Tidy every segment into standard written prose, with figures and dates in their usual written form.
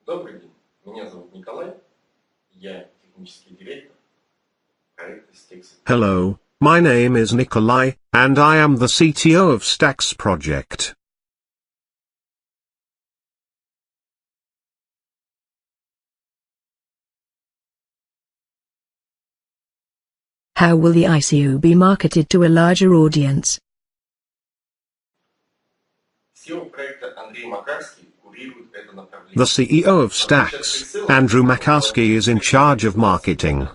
Добрый день, меня зовут Николай, я технический директор проекта STeX. Hello, my name is Nickolay, and I am the CTO of STeX project. How will the ICO be marketed to a larger audience? CEO проекта Андрей Макарский курирует это направление. The CEO of STeX, Andrew Makarski, is in charge of marketing.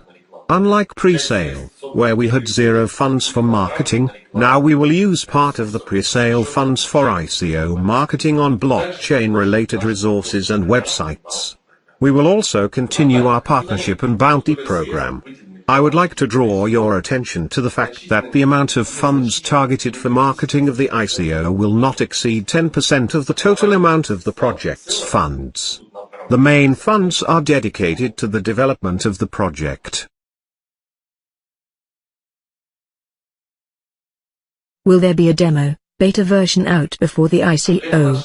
Unlike pre-sale, where we had zero funds for marketing, now we will use part of the pre-sale funds for ICO marketing on blockchain-related resources and websites. We will also continue our partnership and bounty program. I would like to draw your attention to the fact that the amount of funds targeted for marketing of the ICO will not exceed 10% of the total amount of the project's funds. The main funds are dedicated to the development of the project. Will there be a demo, beta version out before the ICO?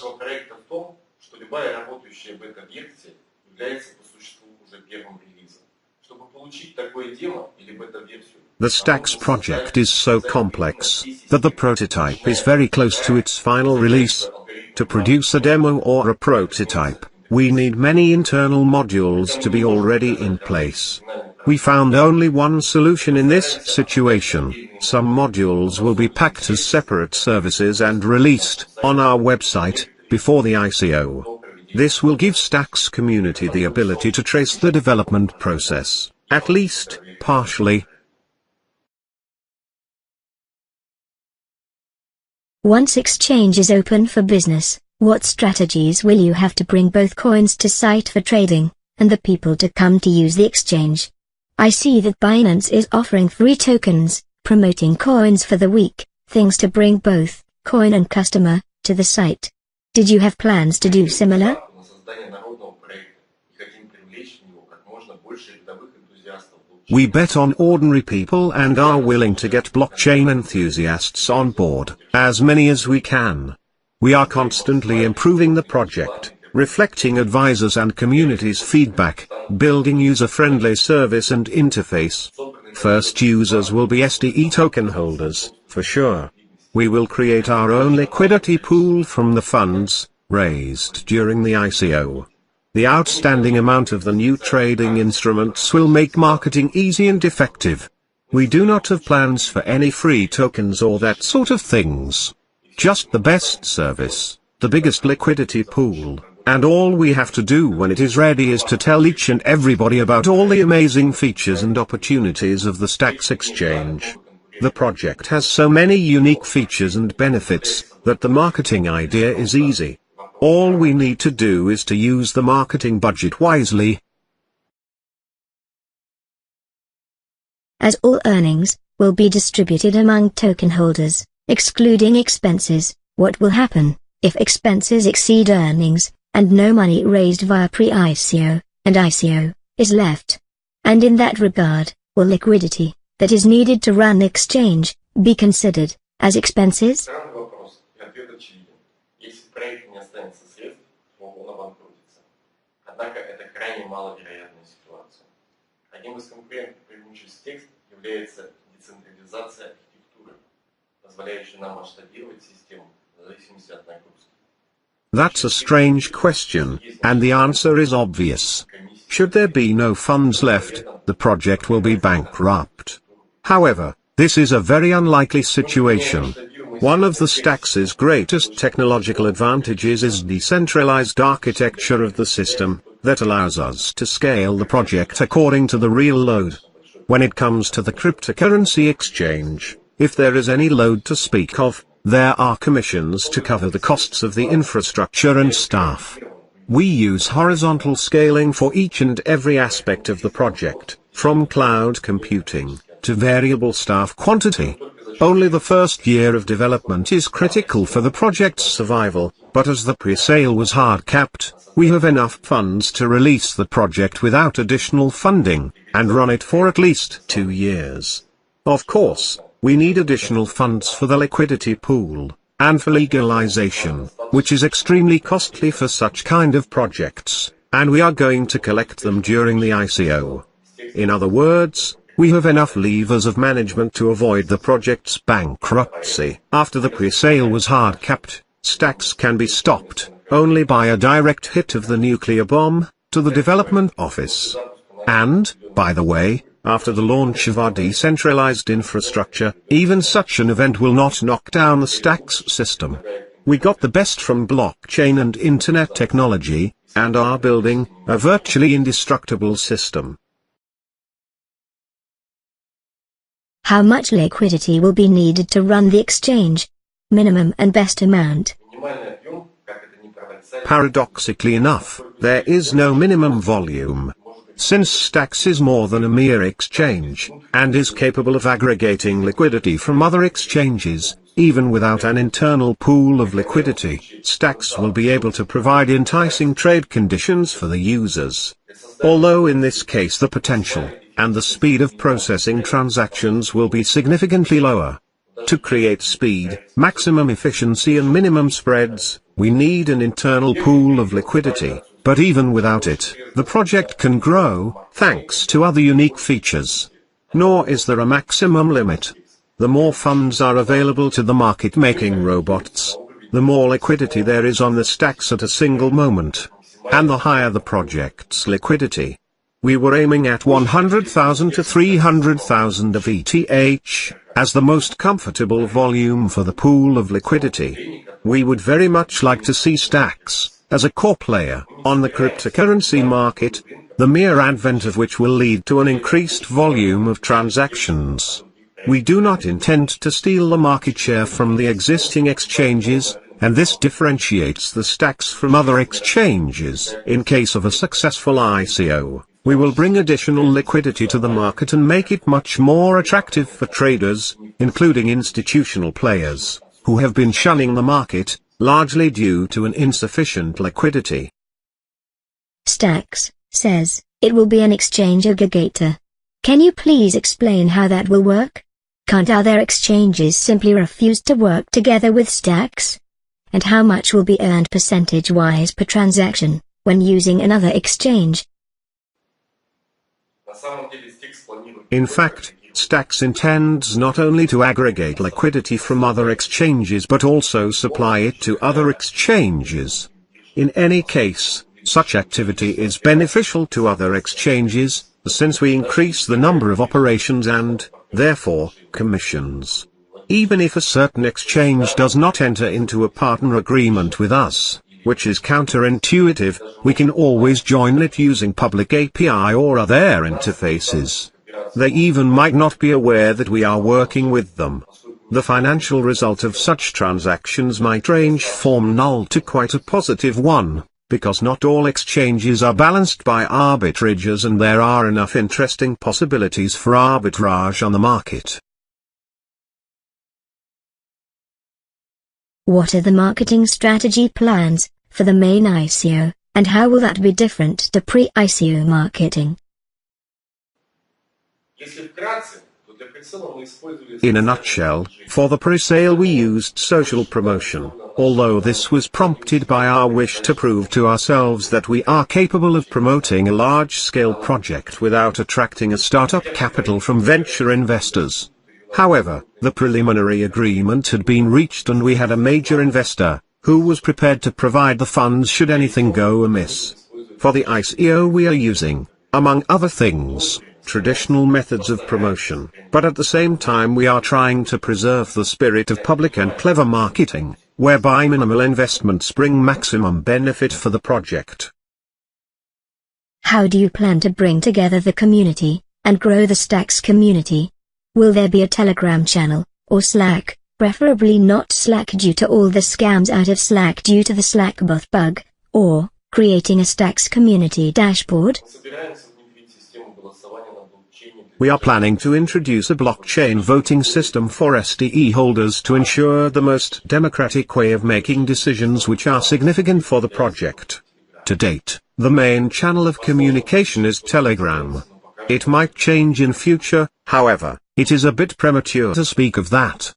The STeX project is so complex that the prototype is very close to its final release. To produce a demo or a prototype, we need many internal modules to be already in place. We found only one solution in this situation. Some modules will be packed as separate services and released on our website before the ICO. This will give STeX community the ability to trace the development process, at least partially. Once exchange is open for business, what strategies will you have to bring both coins to site for trading, and the people to come to use the exchange? I see that Binance is offering free tokens, promoting coins for the week, things to bring both coin and customer to the site. Did you have plans to do similar? We bet on ordinary people and are willing to get blockchain enthusiasts on board, as many as we can. We are constantly improving the project, reflecting advisors and community's feedback, building user-friendly service and interface. First users will be STE token holders, for sure. We will create our own liquidity pool from the funds raised during the ICO. The outstanding amount of the new trading instruments will make marketing easy and effective. We do not have plans for any free tokens or that sort of things. Just the best service, the biggest liquidity pool, and all we have to do when it is ready is to tell each and everybody about all the amazing features and opportunities of the STeX exchange. The project has so many unique features and benefits that the marketing idea is easy. All we need to do is to use the marketing budget wisely. As all earnings will be distributed among token holders, excluding expenses, what will happen if expenses exceed earnings, and no money raised via pre-ICO and ICO is left? And in that regard, will liquidity that is needed to run the exchange be considered as expenses? Однако это крайне маловероятная ситуация. Одним из конкурентных преимуществ STeX является децентрализация архитектуры, позволяющая нам масштабировать систему в зависимости от нагрузки. That's a strange question, and the answer is obvious. Should there be no funds left, the project will be bankrupt. However, this is a very unlikely situation. One of the STeX's greatest technological advantages is decentralized architecture of the system, that allows us to scale the project according to the real load. When it comes to the cryptocurrency exchange, if there is any load to speak of, there are commissions to cover the costs of the infrastructure and staff. We use horizontal scaling for each and every aspect of the project, from cloud computing to variable staff quantity. Only the first year of development is critical for the project's survival, but as the pre-sale was hard-capped, we have enough funds to release the project without additional funding, and run it for at least 2 years. Of course, we need additional funds for the liquidity pool, and for legalization, which is extremely costly for such kind of projects. and we are going to collect them during the ICO. In other words, we have enough levers of management to avoid the project's bankruptcy. After the pre-sale was hard-capped, STeX can be stopped only by a direct hit of the nuclear bomb to the development office. And, by the way, after the launch of our decentralized infrastructure, even such an event will not knock down the STeX system. We got the best from blockchain and internet technology, and are building a virtually indestructible system. How much liquidity will be needed to run the exchange? Minimum and best amount. Paradoxically enough, there is no minimum volume. Since STeX is more than a mere exchange, and is capable of aggregating liquidity from other exchanges, even without an internal pool of liquidity, STeX will be able to provide enticing trade conditions for the users. Although in this case the potential and the speed of processing transactions will be significantly lower. To create speed, maximum efficiency and minimum spreads, we need an internal pool of liquidity, but even without it, the project can grow, thanks to other unique features. Nor is there a maximum limit. The more funds are available to the market-making robots, the more liquidity there is on the STeX at a single moment, and the higher the project's liquidity. We were aiming at 100,000 to 300,000 of ETH, as the most comfortable volume for the pool of liquidity. We would very much like to see STeX as a core player on the cryptocurrency market, the mere advent of which will lead to an increased volume of transactions. We do not intend to steal the market share from the existing exchanges, and this differentiates the STeX from other exchanges. In case of a successful ICO, we will bring additional liquidity to the market and make it much more attractive for traders, including institutional players, who have been shunning the market, largely due to an insufficient liquidity. STeX says it will be an exchange aggregator. Can you please explain how that will work? Can't other exchanges simply refuse to work together with STeX? And how much will be earned percentage-wise per transaction when using another exchange? In fact, STeX intends not only to aggregate liquidity from other exchanges but also supply it to other exchanges. In any case, such activity is beneficial to other exchanges, since we increase the number of operations and, therefore, commissions. Even if a certain exchange does not enter into a partner agreement with us, which is counterintuitive, we can always join it using public API or other interfaces. They even might not be aware that we are working with them. The financial result of such transactions might range from null to quite a positive one, because not all exchanges are balanced by arbitrages and there are enough interesting possibilities for arbitrage on the market. What are the marketing strategy plans for the main ICO, and how will that be different to pre-ICO marketing? In a nutshell, for the pre-sale we used social promotion, although this was prompted by our wish to prove to ourselves that we are capable of promoting a large-scale project without attracting a startup capital from venture investors. However, the preliminary agreement had been reached and we had a major investor, who was prepared to provide the funds should anything go amiss. For the ICO we are using, among other things, traditional methods of promotion, but at the same time we are trying to preserve the spirit of public and clever marketing, whereby minimal investments bring maximum benefit for the project. How do you plan to bring together the community, and grow the STeX community? Will there be a Telegram channel, or Slack, preferably not Slack due to all the scams out of Slack due to the Slackbot bug, or creating a STeX community dashboard? We are planning to introduce a blockchain voting system for STE holders to ensure the most democratic way of making decisions which are significant for the project. To date, the main channel of communication is Telegram. It might change in future, however, it is a bit premature to speak of that.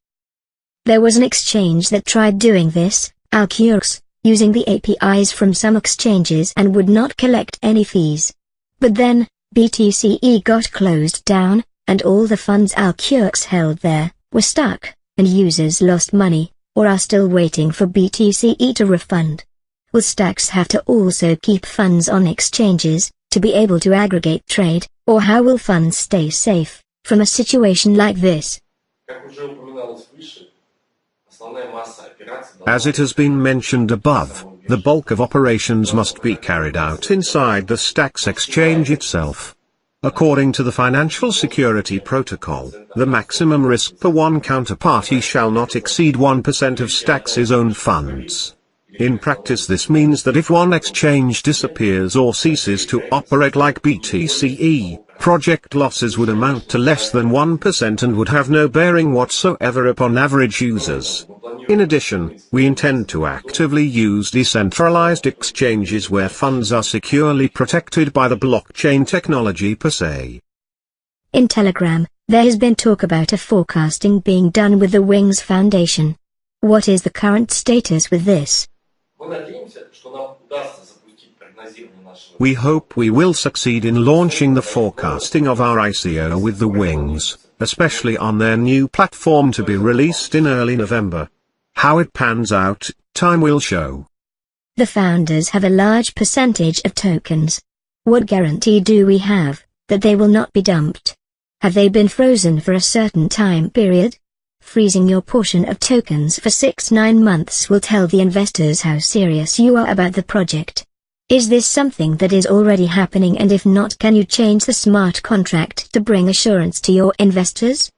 There was an exchange that tried doing this, Alcurix, using the APIs from some exchanges and would not collect any fees. But then, BTCE got closed down, and all the funds our clerks held there were stuck, and users lost money, or are still waiting for BTCE to refund. Will STeX have to also keep funds on exchanges, to be able to aggregate trade, or how will funds stay safe from a situation like this? As it has been mentioned above, the bulk of operations must be carried out inside the STeX exchange itself. According to the Financial Security Protocol, the maximum risk per one counterparty shall not exceed 1% of STEX's own funds. In practice, this means that if one exchange disappears or ceases to operate like BTCE, project losses would amount to less than 1% and would have no bearing whatsoever upon average users. In addition, we intend to actively use decentralized exchanges where funds are securely protected by the blockchain technology per se. In Telegram, there has been talk about a forecasting being done with the Wings Foundation. What is the current status with this? We hope we will succeed in launching the forecasting of our ICO with the Wings, especially on their new platform to be released in early November. How it pans out, time will show. The founders have a large percentage of tokens. What guarantee do we have that they will not be dumped? Have they been frozen for a certain time period? Freezing your portion of tokens for 6-9 months will tell the investors how serious you are about the project. Is this something that is already happening, and if not, can you change the smart contract to bring assurance to your investors?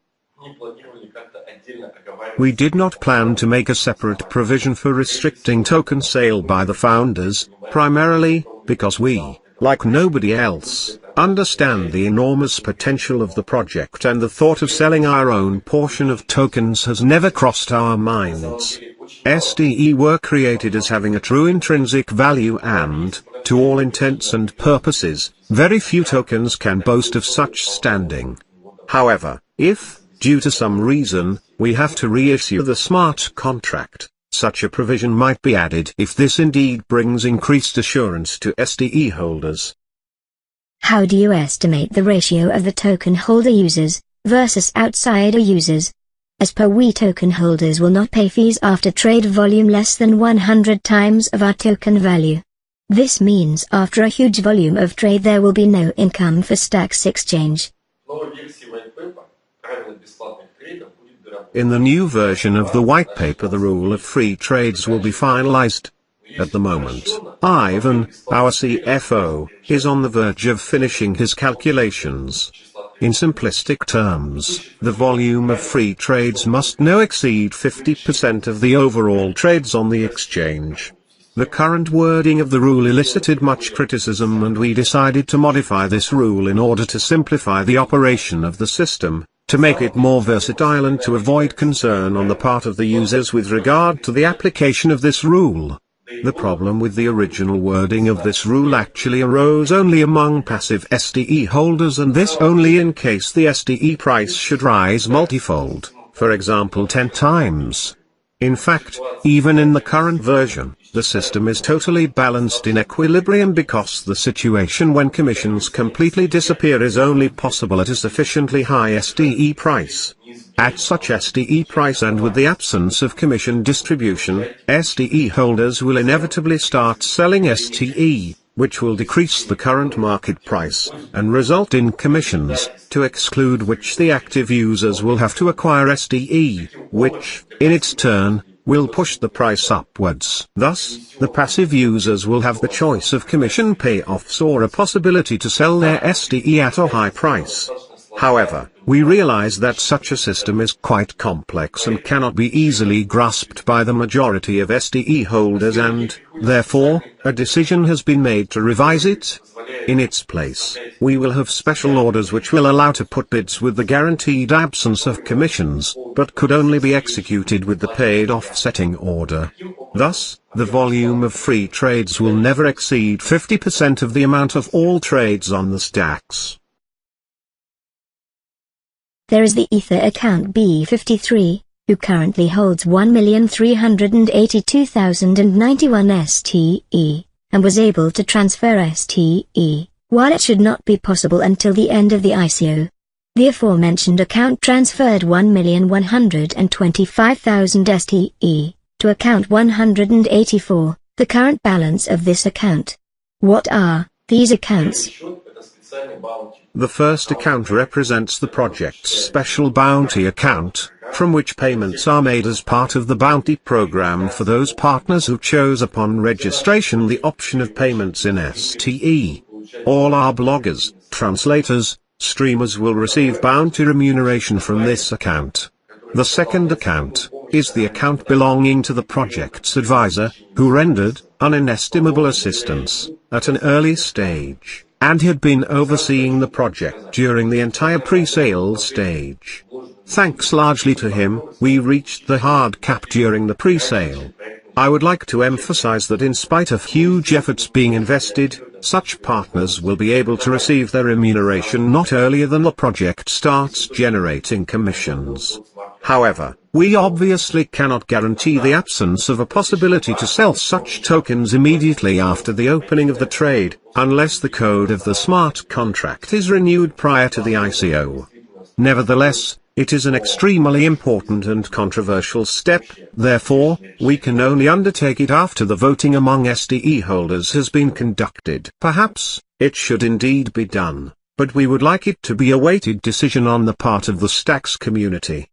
We did not plan to make a separate provision for restricting token sale by the founders, primarily because we, like nobody else, understand the enormous potential of the project, and the thought of selling our own portion of tokens has never crossed our minds. STE were created as having a true intrinsic value and, to all intents and purposes, very few tokens can boast of such standing. However, if, due to some reason, we have to reissue the smart contract, such a provision might be added if this indeed brings increased assurance to STE holders. How do you estimate the ratio of the token holder users versus outsider users? As per, we token holders will not pay fees after trade volume less than 100 times of our token value. This means after a huge volume of trade there will be no income for STeX exchange. In the new version of the white paper, the rule of free trades will be finalized. At the moment, Ivan, our CFO, is on the verge of finishing his calculations. In simplistic terms, the volume of free trades must not exceed 50% of the overall trades on the exchange. The current wording of the rule elicited much criticism, and we decided to modify this rule in order to simplify the operation of the system, to make it more versatile and to avoid concern on the part of the users with regard to the application of this rule. The problem with the original wording of this rule actually arose only among passive STE holders, and this only in case the STE price should rise multifold, for example 10 times. In fact, even in the current version, the system is totally balanced in equilibrium, because the situation when commissions completely disappear is only possible at a sufficiently high STE price. At such STE price, and with the absence of commission distribution, STE holders will inevitably start selling STE, which will decrease the current market price, and result in commissions, to exclude which the active users will have to acquire STE, which, in its turn, will push the price upwards. Thus, the passive users will have the choice of commission payoffs or a possibility to sell their STE at a high price. However, we realize that such a system is quite complex and cannot be easily grasped by the majority of STE holders, and, therefore, a decision has been made to revise it. In its place, we will have special orders which will allow to put bids with the guaranteed absence of commissions, but could only be executed with the paid offsetting order. Thus, the volume of free trades will never exceed 50% of the amount of all trades on the STeX. There is the Ether account B53, who currently holds 1,382,091 STE, and was able to transfer STE, while it should not be possible until the end of the ICO. The aforementioned account transferred 1,125,000 STE, to account 184, the current balance of this account. What are these accounts? The first account represents the project's special bounty account, from which payments are made as part of the bounty program for those partners who chose upon registration the option of payments in STE. All our bloggers, translators, streamers will receive bounty remuneration from this account. The second account is the account belonging to the project's advisor, who rendered inestimable assistance at an early stage, and had been overseeing the project during the entire pre-sale stage. Thanks largely to him, we reached the hard cap during the pre-sale. I would like to emphasize that in spite of huge efforts being invested, such partners will be able to receive their remuneration not earlier than the project starts generating commissions. However, we obviously cannot guarantee the absence of a possibility to sell such tokens immediately after the opening of the trade, unless the code of the smart contract is renewed prior to the ICO. Nevertheless, it is an extremely important and controversial step, therefore, we can only undertake it after the voting among STE holders has been conducted. Perhaps, it should indeed be done, but we would like it to be a weighted decision on the part of the STeX community.